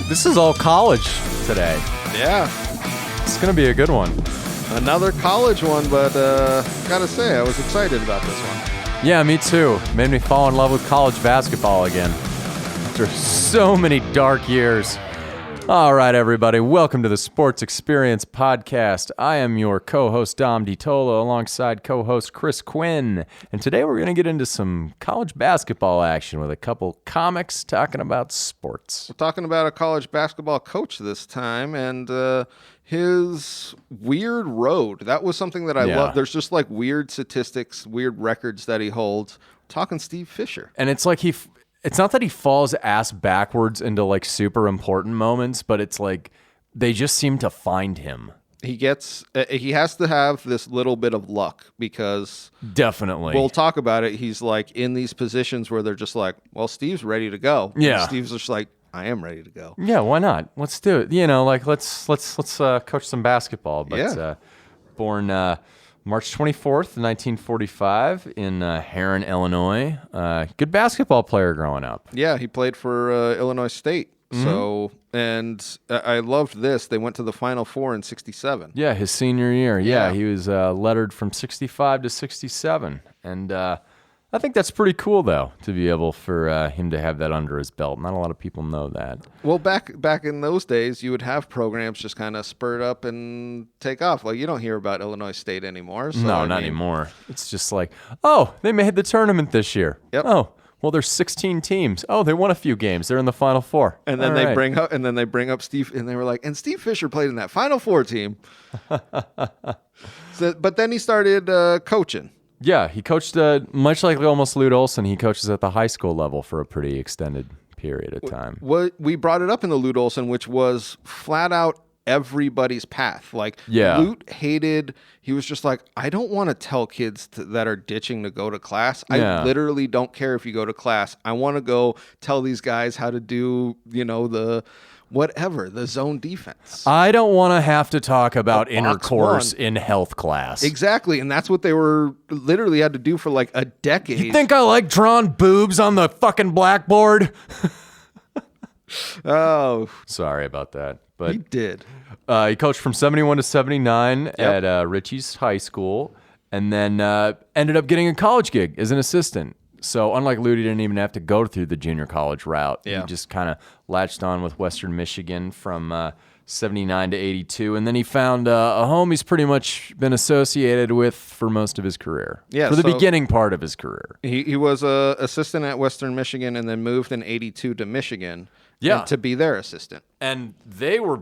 This is all college today. Yeah. It's going to be a good one. Another college one, but gotta say, I was excited about this one. Yeah, me too. Made me fall in love with college basketball again. After so many dark years. All right, everybody. Welcome to the Sports Experience Podcast. I am your co-host, Dom DiTolla, alongside co-host Chris Quinn. And today we're going to get into some college basketball action with a couple comics talking about sports. We're talking about a college basketball coach this time and his weird road. That was something that I love. There's just like weird statistics, weird records that he holds. We're talking Steve Fisher. And it's like it's not that he falls ass backwards into like super important moments, but it's like they just seem to find him. He has to have this little bit of luck because definitely we'll talk about it. He's like in these positions where they're just like, well, Steve's ready to go. Yeah. And Steve's just like, I am ready to go. Yeah, why not? Let's do it. You know, like let's coach some basketball. But born March 24th, 1945 in Heron, Illinois. Good basketball player growing up. Yeah, he played for Illinois State. Mm-hmm. So, and I loved this. They went to the Final Four in 67. Yeah, his senior year. Yeah, he was lettered from 65 to 67. And I think that's pretty cool, though, to be able for him to have that under his belt. Not a lot of people know that. Well, back in those days, you would have programs just kind of spurt up and take off. Like, you don't hear about Illinois State anymore. So, no, not anymore. It's just like, oh, they made the tournament this year. Yep. Oh, well, there's 16 teams. Oh, they won a few games. They're in the Final Four. And then they bring up Steve, and they were like, and Steve Fisher played in that Final Four team. But then he started coaching. Yeah, he coached, much like almost Lute Olson, he coaches at the high school level for a pretty extended period of time. We brought it up in the Lute Olson, which was flat out everybody's path. Like, Lute he was just like, I don't want to tell kids that are ditching to go to class. I literally don't care if you go to class. I want to go tell these guys how to do, the zone defense. I don't want to have to talk about intercourse in health class. Exactly, and that's what they were literally had to do for like a decade. You think I like drawing boobs on the fucking blackboard? Oh. Sorry about that. But he did. He coached from 71 to 79 at Ritchie's High School, and then ended up getting a college gig as an assistant. So unlike Lute, he didn't even have to go through the junior college route. Yeah. He just kind of latched on with Western Michigan from 79 to 82. And then he found a home he's pretty much been associated with for most of his career. Yeah, for the beginning part of his career. He was an assistant at Western Michigan and then moved in 82 to Michigan to be their assistant. And they were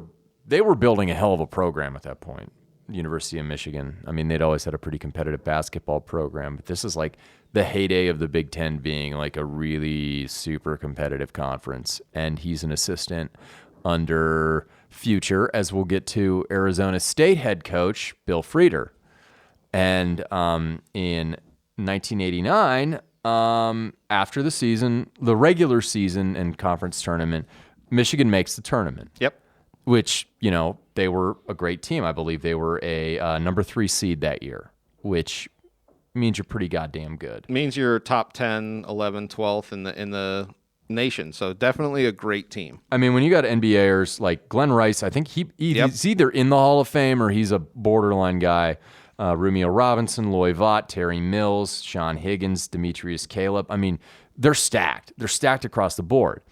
building a hell of a program at that point. University of Michigan. I mean, they'd always had a pretty competitive basketball program, but this is like the heyday of the Big Ten being like a really super competitive conference. And he's an assistant under future, as we'll get to, Arizona State head coach Bill Frieder. And in 1989, after the season, the regular season and conference tournament, Michigan makes the tournament. Yep. Which, they were a great team. I believe they were a number 3 seed that year, which means you're pretty goddamn good. Means you're top 10, 11, 12th in the nation. So definitely a great team. I mean, when you got NBAers like Glenn Rice, I think he's either in the Hall of Fame or he's a borderline guy. Romeo Robinson, Loy Vaught, Terry Mills, Sean Higgins, Demetrius Caleb. I mean, they're stacked. They're stacked across the board.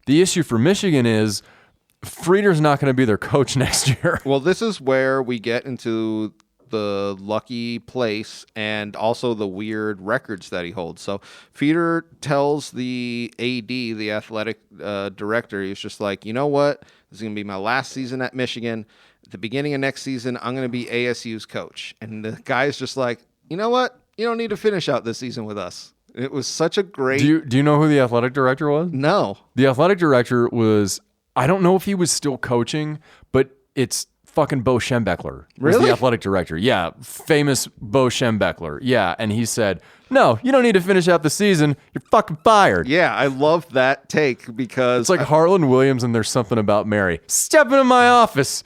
The issue for Michigan is Frieder's not going to be their coach next year. Well, this is where we get into the lucky place and also the weird records that he holds. So Frieder tells the AD, the athletic director, he's just like, you know what? This is going to be my last season at Michigan. At the beginning of next season, I'm going to be ASU's coach. And the guy's just like, you know what? You don't need to finish out this season with us. It was such a great... Do you know who the athletic director was? No. The athletic director was... I don't know if he was still coaching, but it's fucking Bo Schembechler. Really? The athletic director. Yeah, famous Bo Schembechler. Yeah, and he said, no, you don't need to finish out the season. You're fucking fired. Yeah, I love that take because... It's like Harlan Williams and There's Something About Mary. Step into my office.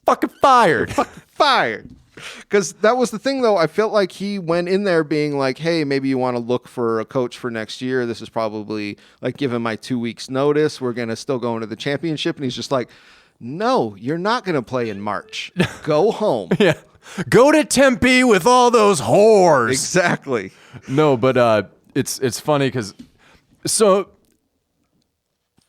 Fucking fired. Fucking fired. Because that was the thing, though. I felt like he went in there being like, hey, maybe you want to look for a coach for next year. This is probably like, give him my 2 weeks notice. We're going to still go into the championship. And he's just like, no, you're not going to play in March. Go home. Yeah. Go to Tempe with all those whores. Exactly. No, but it's funny because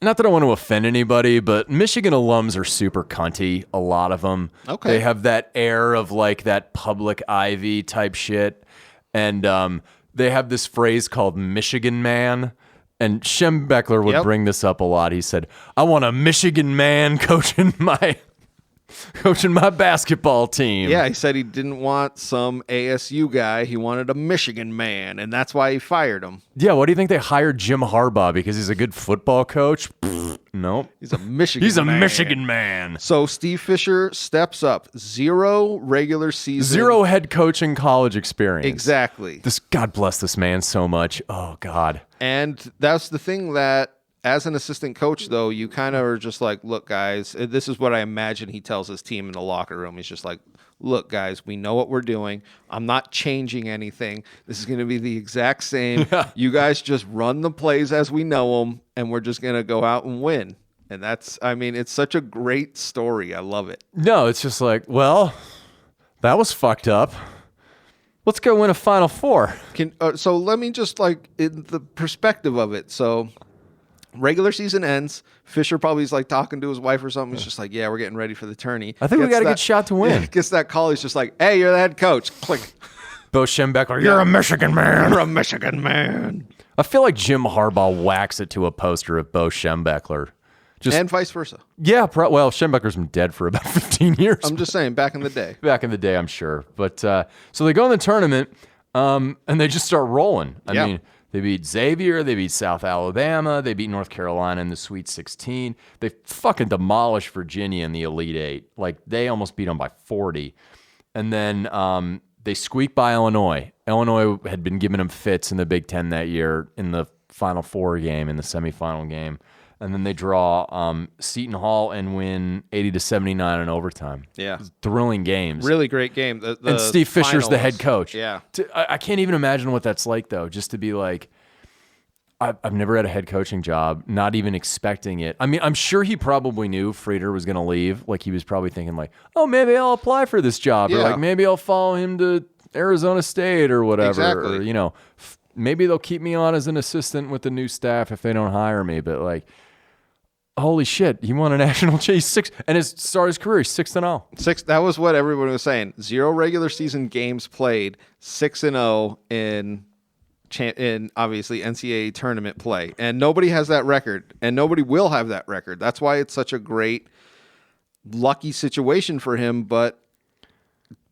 not that I want to offend anybody, but Michigan alums are super cunty, a lot of them. Okay. They have that air of like that public ivy type shit. And they have this phrase called Michigan man. And Schembechler would bring this up a lot. He said, I want a Michigan man coaching my basketball team. Yeah, he said he didn't want some ASU guy. He wanted a Michigan man, and that's why he fired him. Yeah, what do you think they hired Jim Harbaugh because he's a good football coach? Nope. He's a Michigan man. So Steve Fisher steps up. 0 regular season. 0 head coaching college experience. Exactly. God bless this man so much. Oh, God. And that's the thing that, as an assistant coach, though, you kind of are just like, look, guys, this is what I imagine he tells his team in the locker room. He's just like, look, guys, we know what we're doing. I'm not changing anything. This is going to be the exact same. You guys just run the plays as we know them, and we're just going to go out and win. And that's, I mean, it's such a great story. I love it. No, it's just like, well, that was fucked up. Let's go win a Final Four. So let me just, like, in the perspective of it. So regular season ends. Fisher probably is like talking to his wife or something. He's just like, yeah, we're getting ready for the tourney. I think we got a good shot to win. Gets that call. He's just like, hey, you're the head coach. Click. Bo Schembechler, you're a Michigan man. You're a Michigan man. I feel like Jim Harbaugh whacks it to a poster of Bo Schembechler. And vice versa. Yeah, well, Schembechler's been dead for about 15 years. I'm just saying, back in the day. Back in the day, I'm sure. But so they go in the tournament, and they just start rolling. I mean, they beat Xavier, they beat South Alabama, they beat North Carolina in the Sweet 16. They fucking demolished Virginia in the Elite Eight. Like, they almost beat them by 40. And then they squeaked by Illinois. Illinois had been giving them fits in the Big Ten that year in the Final Four game, in the semifinal game. And then they draw Seton Hall and win 80-79 in overtime. Yeah. Thrilling games. Really great game. And Steve Fisher's the head coach. Yeah. I can't even imagine what that's like, though, just to be like, I've never had a head coaching job, not even expecting it. I mean, I'm sure he probably knew Frieder was going to leave. Like, he was probably thinking, like, oh, maybe I'll apply for this job. Yeah. Or, like, maybe I'll follow him to Arizona State or whatever. Exactly. Or, you know, maybe they'll keep me on as an assistant with the new staff if they don't hire me. But, like, holy shit, he won a national chase and started his career 6-0. That was what everyone was saying. 0 regular season games played, 6-0 in obviously NCAA tournament play, and nobody has that record, and nobody will have that record. That's why it's such a great, lucky situation for him. But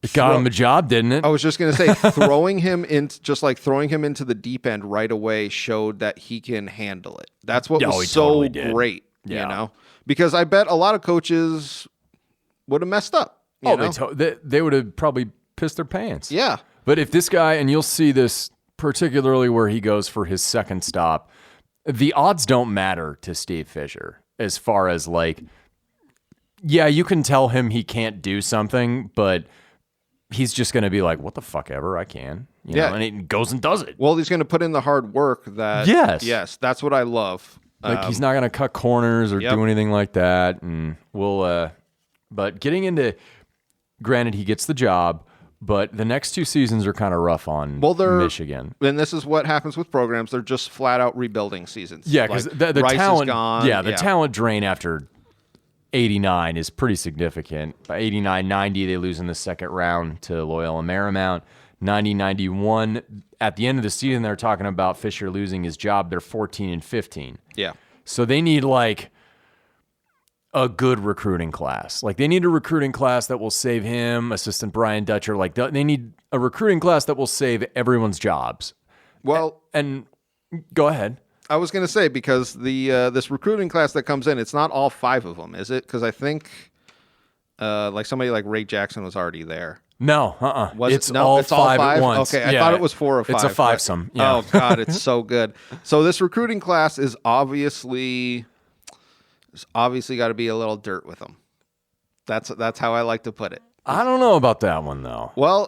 it got him a job, didn't it? I was just gonna say, throwing him into the deep end right away showed that he can handle it. That's what was so totally great. Yeah. You know, because I bet a lot of coaches would have messed up. They would have probably pissed their pants. Yeah. But if this guy, and you'll see this particularly where he goes for his second stop, the odds don't matter to Steve Fisher as far as like, yeah, you can tell him he can't do something, but he's just going to be like, what the fuck ever, I can. You know, and he goes and does it. Well, he's going to put in the hard work that. Yes, that's what I love. Like, he's not going to cut corners or do anything like that. And but getting into, granted, he gets the job, but the next 2 seasons are kind of rough on Michigan. And this is what happens with programs. They're just flat out rebuilding seasons. Yeah, because like, the Rice talent, is gone. The talent drain after 89 is pretty significant. By 89-90, they lose in the second round to Loyola Marymount. 90-91, at the end of the season, they're talking about Fisher losing his job. They're 14-15. Yeah. So they need like a good recruiting class. Like, they need a recruiting class that will save him, assistant Brian Dutcher. Like, they need a recruiting class that will save everyone's jobs. Well, and go ahead. I was going to say, because the this recruiting class that comes in, it's not all 5 of them, is it? Because I think like somebody like Ray Jackson was already there. No, It's all 5 at once. Okay, I thought it was 4 or 5. It's a 5-some. Yeah. Oh God, it's so good. So this recruiting class is obviously got to be a little dirt with them. That's how I like to put it. I don't know about that one, though. Well,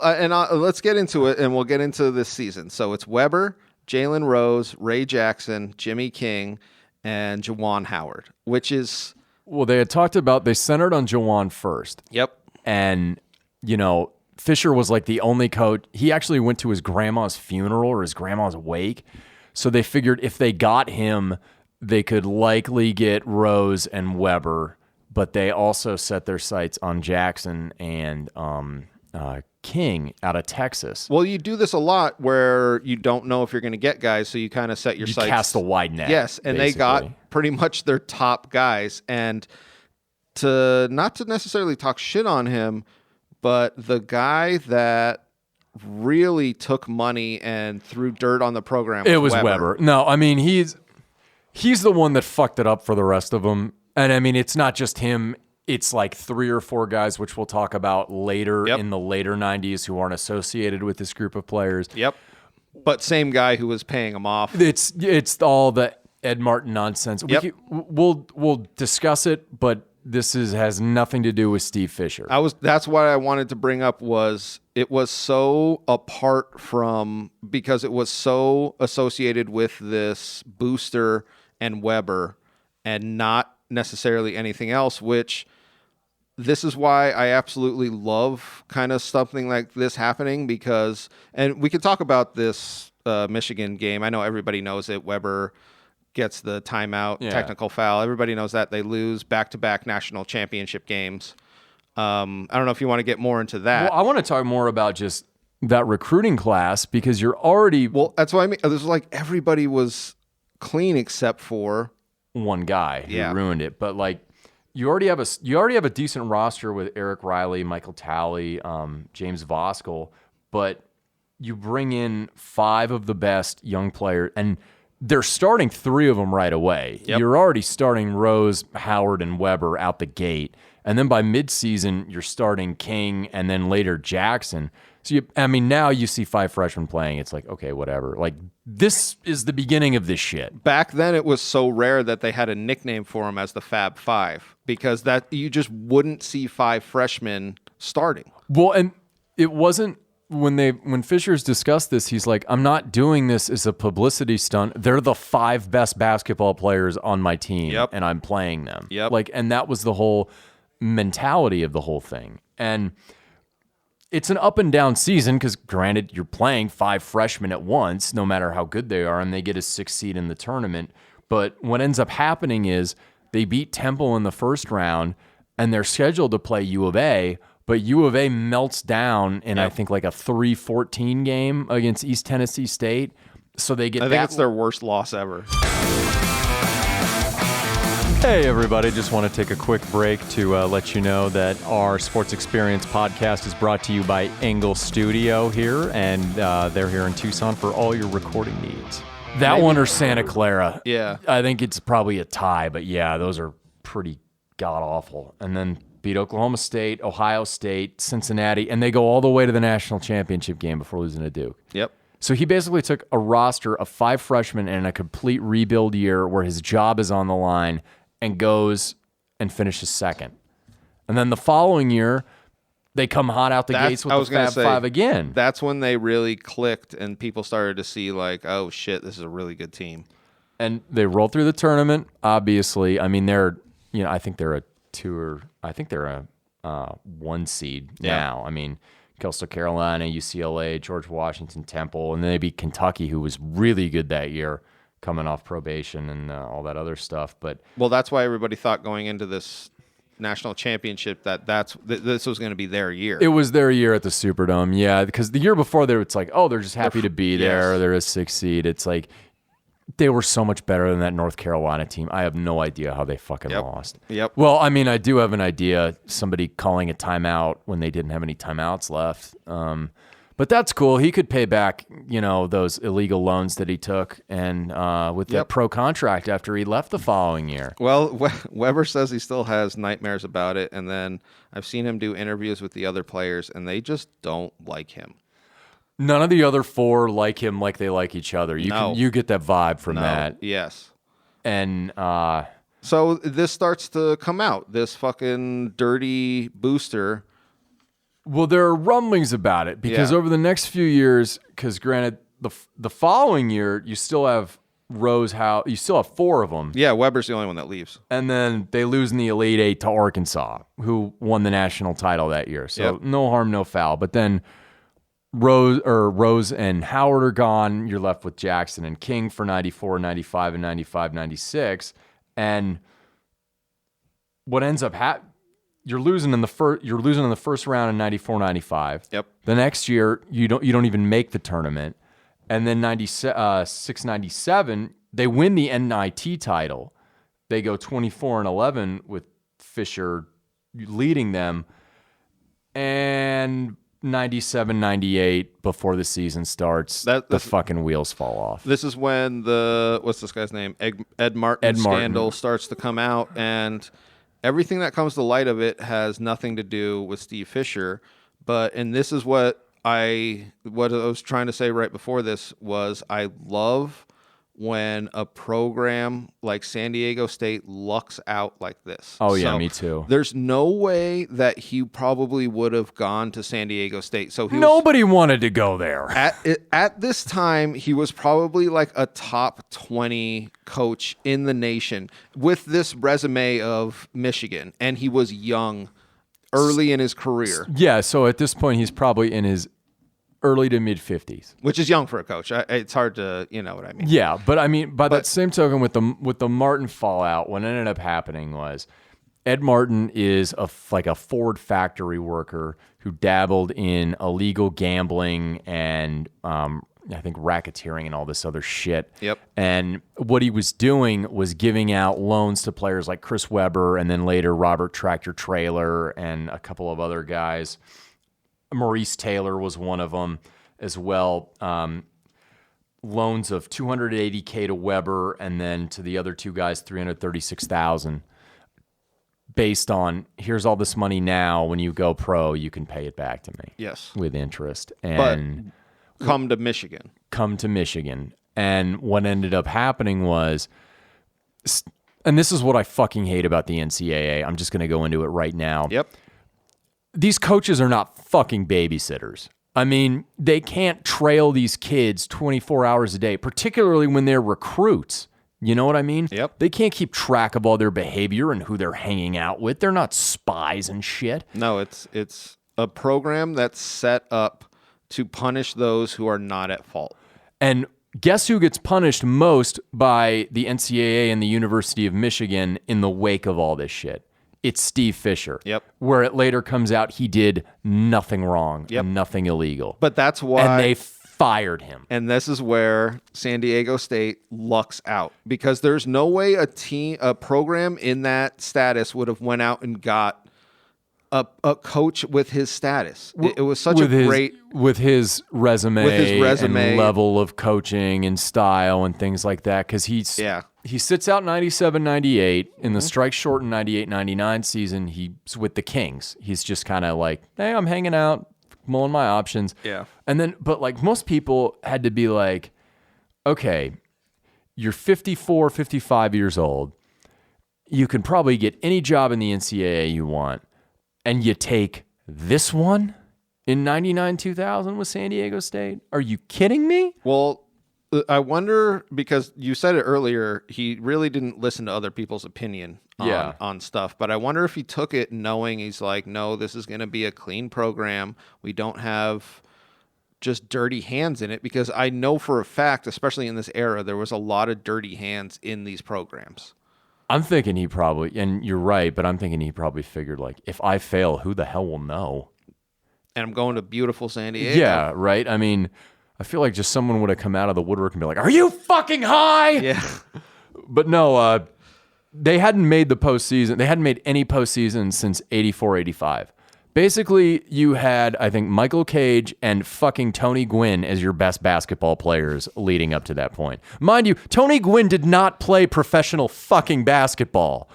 let's get into it, and we'll get into this season. So it's Weber, Jalen Rose, Ray Jackson, Jimmy King, and Juwan Howard, which is... Well, they had talked about, they centered on Juwan first. Yep. And, you know, Fisher was like the only coach. He actually went to his grandma's funeral or his grandma's wake. So they figured if they got him, they could likely get Rose and Weber, but they also set their sights on Jackson and King out of Texas. Well, you do this a lot where you don't know if you're going to get guys, so you kind of set your sights. Cast a wide net. Yes, and basically. They got pretty much their top guys. And not to necessarily talk shit on him, but the guy that really took money and threw dirt on the program was Weber. No, I mean, he's the one that fucked it up for the rest of them. And I mean, it's not just him. It's like 3 or 4 guys, which we'll talk about later in the later 90s, who aren't associated with this group of players. Yep. But same guy who was paying them off. It's all the Ed Martin nonsense. Yep. We'll discuss it, but this has nothing to do with Steve Fisher. That's what I wanted to bring up. It was so apart from, because it was so associated with this Booster and Weber and not necessarily anything else, which this is why I absolutely love kind of something like this happening, because, and we can talk about this Michigan game. I know everybody knows it. Weber gets the timeout, technical foul. Everybody knows that. They lose back-to-back national championship games. I don't know if you want to get more into that. Well, I want to talk more about just that recruiting class, because you're already... Well, that's what I mean. This was like everybody was clean except for one guy who ruined it. But like, you already have a decent roster with Eric Riley, Michael Talley, James Voskuhl, but you bring in 5 of the best young players, and they're starting 3 of them right away. Yep. You're already starting Rose, Howard, and Weber out the gate. And then by midseason, you're starting King and then later Jackson. So, now you see 5 freshmen playing. It's like, okay, whatever. Like, this is the beginning of this shit. Back then, it was so rare that they had a nickname for them as the Fab Five, because that you just wouldn't see 5 freshmen starting. Well, and it wasn't when Fisher's discussed this, he's like, I'm not doing this as a publicity stunt. They're the 5 best basketball players on my team, and I'm playing them. Yep. Like, and that was the whole mentality of the whole thing. And it's an up and down season, because granted, you're playing 5 freshmen at once, no matter how good they are, and they get a 6th seed in the tournament. But what ends up happening is they beat Temple in the first round, and they're scheduled to play U of A, but U of A melts down in, I think, like a 3-14 game against East Tennessee State. So they get I think it's their worst loss ever. Hey, everybody. Just want to take a quick break to let you know that our Sports Experience podcast is brought to you by Engle Studio here, and they're here in Tucson for all your recording needs. That one or Santa Clara. Yeah. I think it's probably a tie, but yeah, those are pretty god-awful. And then beat Oklahoma State, Ohio State, Cincinnati, and they go all the way to the national championship game before losing to Duke. Yep. So he basically took a roster of 5 freshmen in a complete rebuild year where his job is on the line, and goes and finishes second. And then the following year, they come hot out the gates with the Fab Five again. That's when they really clicked, and people started to see, like, oh, shit, this is a really good team. And they roll through the tournament, obviously. I mean, I think they're a 1 seed now. I mean, Coastal Carolina, UCLA, George Washington, Temple, and then they beat Kentucky, who was really good that year, coming off probation and all that other stuff. But that's why everybody thought going into this national championship that this was going to be their year. It was their year at the Superdome, yeah, because the year before it's like, oh, they're just happy to be there. Yes. They're a 6th seed. It's like they were so much better than that North Carolina team. I have no idea how they fucking lost. Yep. Well, I mean, I do have an idea. Somebody calling a timeout when they didn't have any timeouts left. But that's cool. He could pay back, those illegal loans that he took, and with that pro contract after he left the following year. Well, Weber says he still has nightmares about it, and then I've seen him do interviews with the other players, and they just don't like him. None of the other 4 like him like they like each other. You get that vibe from that. Yes. And so this starts to come out. This fucking dirty Booster Well, there are rumblings about it because over the next few years, because granted, the following year, you still have you still have 4 of them. Yeah, Weber's the only one that leaves. And then they lose in the Elite Eight to Arkansas, who won the national title that year. So no harm, no foul. But then Rose and Howard are gone. You're left with Jackson and King for 94, 95, and 95, 96. And what ends up happening, you're losing in the first round in 94, 95. Yep. The next year, you don't even make the tournament. And then 96, 97, they win the NIT title. They go 24-11 with Fisher leading them. And 97, 98, before the season starts, the fucking wheels fall off. This is when what's this guy's name? Ed Martin scandal starts to come out, and everything that comes to light of it has nothing to do with Steve Fisher. And this is what I was trying to say right before this was I love when a program like San Diego State lucks out like this. Oh, yeah, me too. There's no way that he probably would have gone to San Diego State. So nobody wanted to go there. At this time, he was probably like a top 20 coach in the nation with this resume of Michigan, and he was young, early in his career. Yeah, so at this point, he's probably in his early to mid 50s, which is young for a coach. It's hard to, you know what I mean. Yeah, but I mean, by that same token, with the Martin fallout, what ended up happening was Ed Martin is a Ford factory worker who dabbled in illegal gambling and I think racketeering and all this other shit. Yep. And what he was doing was giving out loans to players like Chris Webber and then later Robert Tractor Trailer and a couple of other guys. Maurice Taylor was one of them as well. Loans of $280K to Weber and then to the other 2 guys, $336,000. Based on here's all this money now. When you go pro, you can pay it back to me. Yes, with interest. And come to Michigan. And what ended up happening was, and this is what I fucking hate about the NCAA. I'm just going to go into it right now. Yep. These coaches are not fucking babysitters. I mean, they can't trail these kids 24 hours a day, particularly when they're recruits. You know what I mean? Yep. They can't keep track of all their behavior and who they're hanging out with. They're not spies and shit. No, it's a program that's set up to punish those who are not at fault. And guess who gets punished most by the NCAA and the University of Michigan in the wake of all this shit? It's Steve Fisher. Yep. Where it later comes out he did nothing wrong and nothing illegal. But that's why... And they fired him. And this is where San Diego State lucks out. Because there's no way a program in that status would have went out and got a coach with his status. It was such great... With his resume and level of coaching and style and things like that. Because he sits out 97, 98. In the strike-shortened 98, 99 season, he's with the Kings. He's just kind of like, hey, I'm hanging out, mulling my options. Yeah. And then, but like most people had to be like, okay, you're 54, 55 years old. You can probably get any job in the NCAA you want. And you take this one in 99, 2000 with San Diego State? Are you kidding me? Well, I wonder, because you said it earlier, he really didn't listen to other people's opinion on stuff. But I wonder if he took it knowing he's like, no, this is going to be a clean program. We don't have just dirty hands in it. Because I know for a fact, especially in this era, there was a lot of dirty hands in these programs. I'm thinking he probably, and you're right, but I'm thinking he probably figured, like, if I fail, who the hell will know? And I'm going to beautiful San Diego. Yeah, right? I mean, I feel like just someone would have come out of the woodwork and be like, are you fucking high? Yeah. But no, they hadn't made the postseason. They hadn't made any postseason since 84, 85. Basically, you had, I think, Michael Cage and fucking Tony Gwynn as your best basketball players leading up to that point. Mind you, Tony Gwynn did not play professional fucking basketball.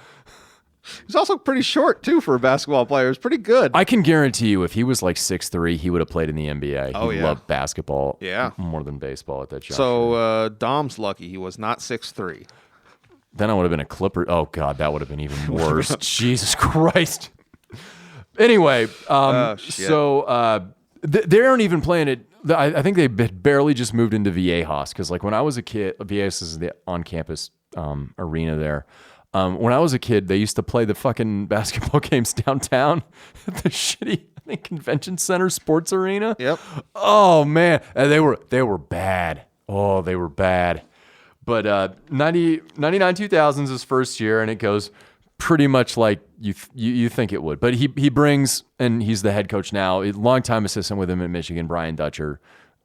He's also pretty short, too, for a basketball player. It's pretty good. I can guarantee you, if he was like 6'3", he would have played in the NBA. Oh, he loved basketball more than baseball at that juncture. So Dom's lucky he was not 6'3". Then I would have been a Clipper. Oh, God, that would have been even worse. Jesus Christ. Anyway, shit. so they aren't even playing it. I think they barely just moved into Viejas because, like, when I was a kid, Viejas is the on-campus arena there. When I was a kid, they used to play the fucking basketball games downtown at the shitty, I think, Convention Center Sports Arena. Yep. Oh man, and they were bad. Oh, they were bad. But 99 2000 is his first year, and it goes pretty much like you think it would. But he brings, and he's the head coach now, a longtime assistant with him at Michigan, Brian Dutcher.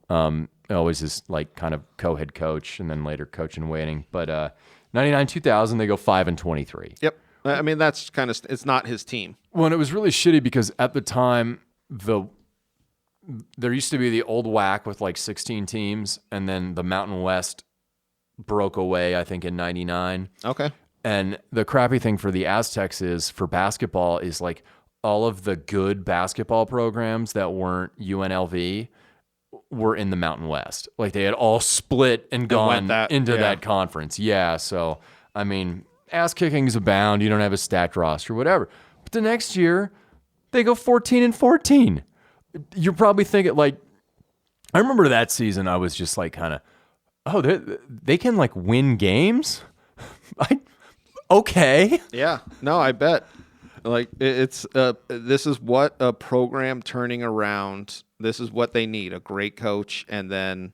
Always his like kind of co-head coach, and then later coach in waiting. But 99 2000, they go 5-23. Yep. I mean, that's kind of, it's not his team. Well, and it was really shitty because at the time, there used to be the old WAC with like 16 teams, and then the Mountain West broke away, I think, in 99. Okay. And the crappy thing for the Aztecs is, for basketball, is like all of the good basketball programs that weren't UNLV were in the Mountain West. Like they had all split and gone into that conference. Yeah. So, I mean, ass kickings abound. You don't have a stacked roster, whatever. But the next year, they go 14-14. You're probably thinking, like, I remember that season, I was just like kind of, oh, they can like win games? Okay. Yeah. No, I bet. Like it's this is what a program turning around. This is what they need: a great coach, and then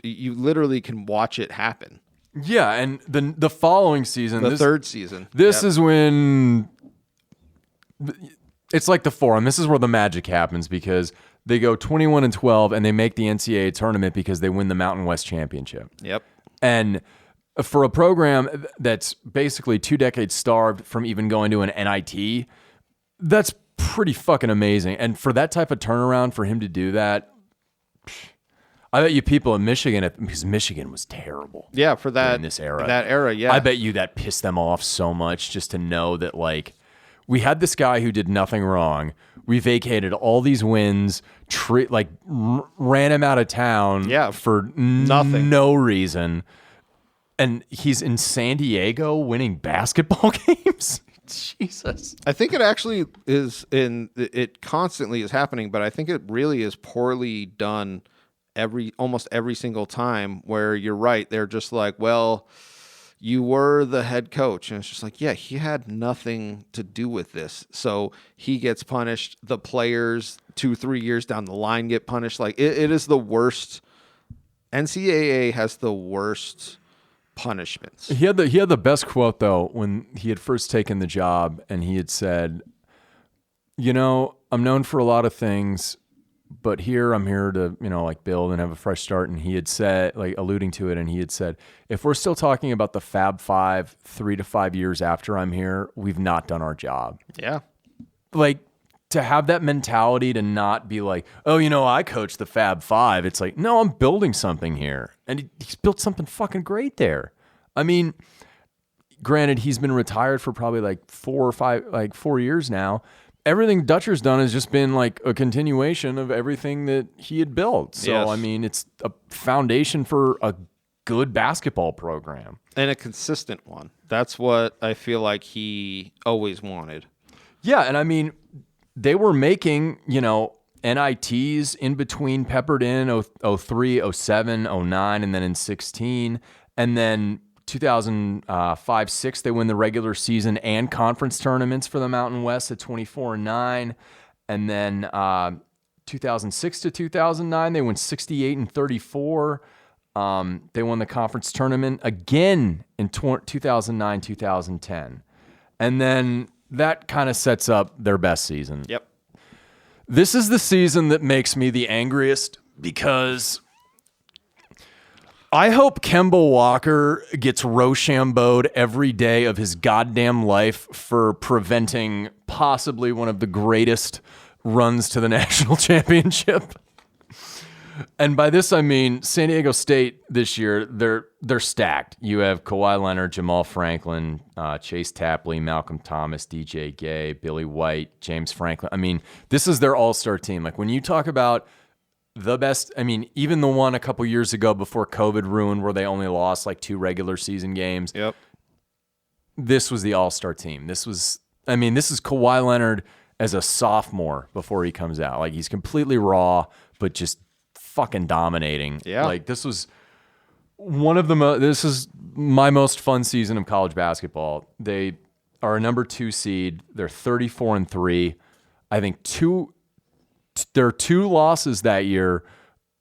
you literally can watch it happen. Yeah, and the following season, the third season, this is when it's like the forum. This is where the magic happens because they go 21-12 and they make the NCAA tournament because they win the Mountain West championship. Yep. And for a program that's basically 2 decades starved from even going to an NIT, that's pretty fucking amazing. And for that type of turnaround, for him to do that, I bet you people in Michigan, because Michigan was terrible. Yeah, for that in this era. That era, yeah. I bet you that pissed them off so much just to know that, like, we had this guy who did nothing wrong. We vacated all these wins, ran him out of town for nothing, no reason. And he's in San Diego winning basketball games? Jesus. I think it actually is it constantly is happening, but I think it really is poorly done almost every single time, where you're right. They're just like, well, you were the head coach. And it's just like, yeah, he had nothing to do with this. So he gets punished. The players 2-3 years down the line get punished. Like it is the worst. NCAA has the worst punishments. He had the best quote though when he had first taken the job, and he had said, "You know, I'm known for a lot of things, but I'm here to, like, build and have a fresh start." And he had said, like, alluding to it, and he had said, "If we're still talking about the Fab Five 3 to 5 years after I'm here, we've not done our job." Yeah. Like, to have that mentality, to not be like, "Oh, I coached the Fab Five." It's like, no, I'm building something here. And he's built something fucking great there. I mean, granted, he's been retired for probably like 4 years now. Everything Dutcher's done has just been like a continuation of everything that he had built. So, yes. I mean, it's a foundation for a good basketball program. And a consistent one. That's what I feel like he always wanted. Yeah, and I mean, they were making, NITs in between, peppered in 03, 07, 09, and then in 16. And then 2005-06, they win the regular season and conference tournaments for the Mountain West at 24-9. And then 2006 to 2009, they went 68-34. They won the conference tournament again in 2009-2010. And then that kind of sets up their best season. Yep. This is the season that makes me the angriest because I hope Kemba Walker gets Rochambeau'd every day of his goddamn life for preventing possibly one of the greatest runs to the national championship. And by this, I mean San Diego State this year, they're stacked. You have Kawhi Leonard, Jamal Franklin, Chase Tapley, Malcolm Thomas, DJ Gay, Billy White, James Franklin. I mean, this is their all-star team. Like, when you talk about the best, I mean, even the one a couple years ago before COVID ruined where they only lost like 2 regular season games. Yep. This was the all-star team. This is Kawhi Leonard as a sophomore before he comes out. Like, he's completely raw, but just fucking dominating. Yeah. Like, this was one of the this is my most fun season of college basketball. They are a number 2 seed. They're 34-3. I think their 2 losses that year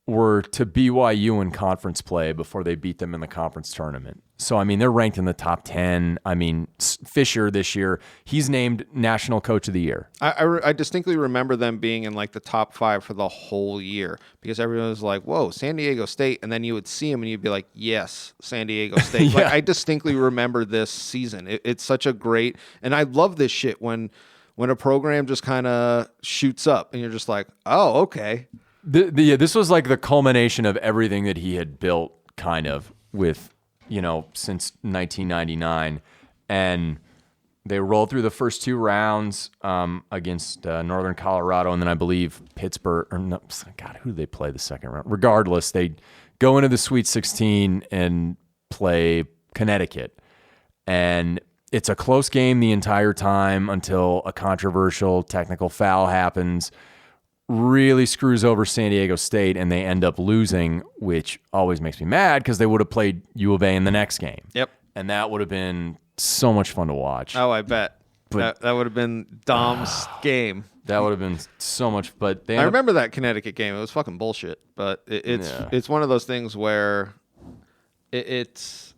were to BYU in conference play before they beat them in the conference tournament. So, I mean, they're ranked in the top 10. I mean, Fisher this year, he's named National Coach of the Year. I distinctly remember them being in like the top 5 for the whole year because everyone was like, whoa, San Diego State. And then you would see them and you'd be like, yes, San Diego State. Yeah. Like, I distinctly remember this season. It's such a great, and I love this shit when a program just kind of shoots up and you're just like, oh, okay. This was like the culmination of everything that he had built kind of with, since 1999. And they rolled through the first 2 rounds against Northern Colorado, and then I believe Pittsburgh. Or no, God, who did they play the second round? Regardless, they go into the Sweet 16 and play Connecticut. And it's a close game the entire time until a controversial technical foul happens. Really screws over San Diego State, and they end up losing, which always makes me mad because they would have played U of A in the next game. Yep. And that would have been so much fun to watch. Oh, I bet. But that would have been Dom's game. That would have been so much. But I remember that Connecticut game. It was fucking bullshit. But it's one of those things where it's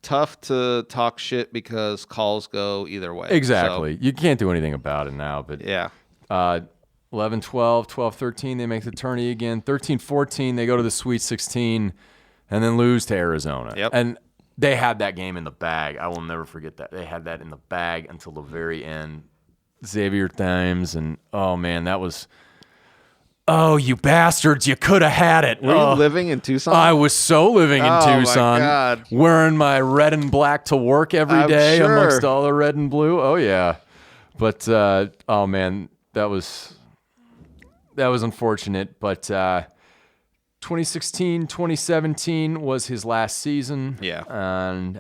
tough to talk shit because calls go either way. Exactly. So, you can't do anything about it now. But yeah. 11-12, 12-13, they make the tourney again. 13-14, they go to the Sweet 16 and then lose to Arizona. Yep. And they had that game in the bag. I will never forget that. They had that in the bag until the very end. Xavier Thames, and oh man, that was, oh, you bastards, you could have had it. Were you living in Tucson? I was so living in Tucson. My God. Wearing my red and black to work every day sure. amongst all the red and blue. Oh yeah. But oh man, that was unfortunate, but 2016, 2017 was his last season. Yeah. And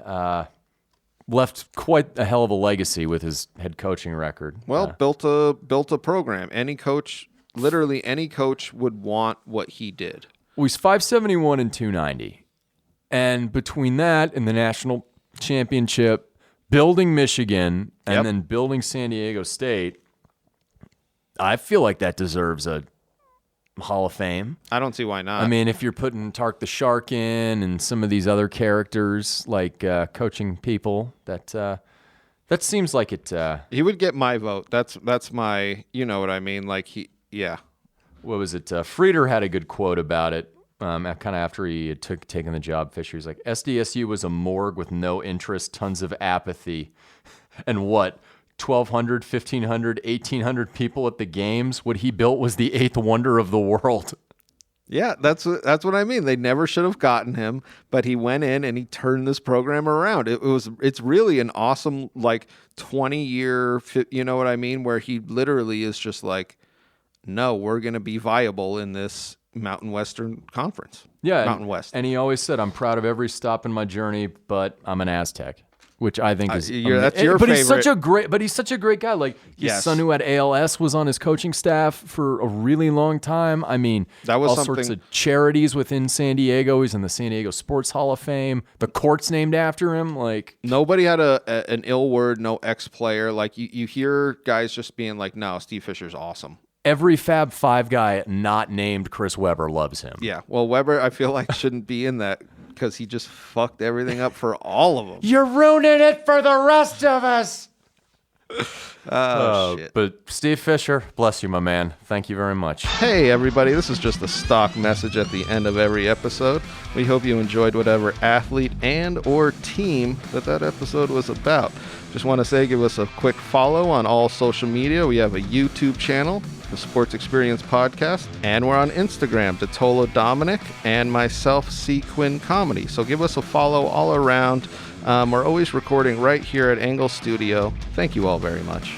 left quite a hell of a legacy with his head coaching record. Well, built a program. Literally any coach would want what he did. Well, he's 571 and 290. And between that and the national championship, building Michigan, and then building San Diego State, I feel like that deserves a Hall of Fame. I don't see why not. I mean, if you're putting Tark the Shark in and some of these other characters like coaching people, that seems like it. He would get my vote. That's my, you know what I mean? Like yeah. What was it? Frieder had a good quote about it. Kind of after he had taken the job, Fisher. He's like, SDSU was a morgue with no interest, tons of apathy, and what? 1,200, 1,500, 1,800 people at the games. What he built was the 8th wonder of the world. Yeah, that's what I mean. They never should have gotten him, but he went in and he turned this program around. It's really an awesome 20-year, you know what I mean, where he literally is just like, no, we're going to be viable in this Mountain Western Conference. Yeah, Mountain West. And he always said, I'm proud of every stop in my journey, but I'm an Aztec. Which I think is that's your but favorite. He's such a great guy. Like his Yes. son who had ALS was on his coaching staff for a really long time. I mean, That was all sorts of charities within San Diego. He's in the San Diego Sports Hall of Fame. The court's named after him. Like nobody had an ill word, no ex-player. Like you hear guys just being like, no, Steve Fisher's awesome. every Fab Five guy not named Chris Webber loves him. Yeah. Well, Weber, I feel like shouldn't be in that because he just fucked everything up for all of them. You're ruining it for the rest of us. Shit. But Steve Fisher, bless you, my man. Thank you very much. Hey, everybody. This is just a stock message at the end of every episode. We hope you enjoyed whatever athlete and or team that episode was about. Just want to say, give us a quick follow on all social media. We have a YouTube channel, the Sports Experience Podcast, and we're on Instagram, DiTolla Dominic, and myself, C. Quinn Comedy. So give us a follow all around. We're always recording right here at Engle Studio. Thank you all very much.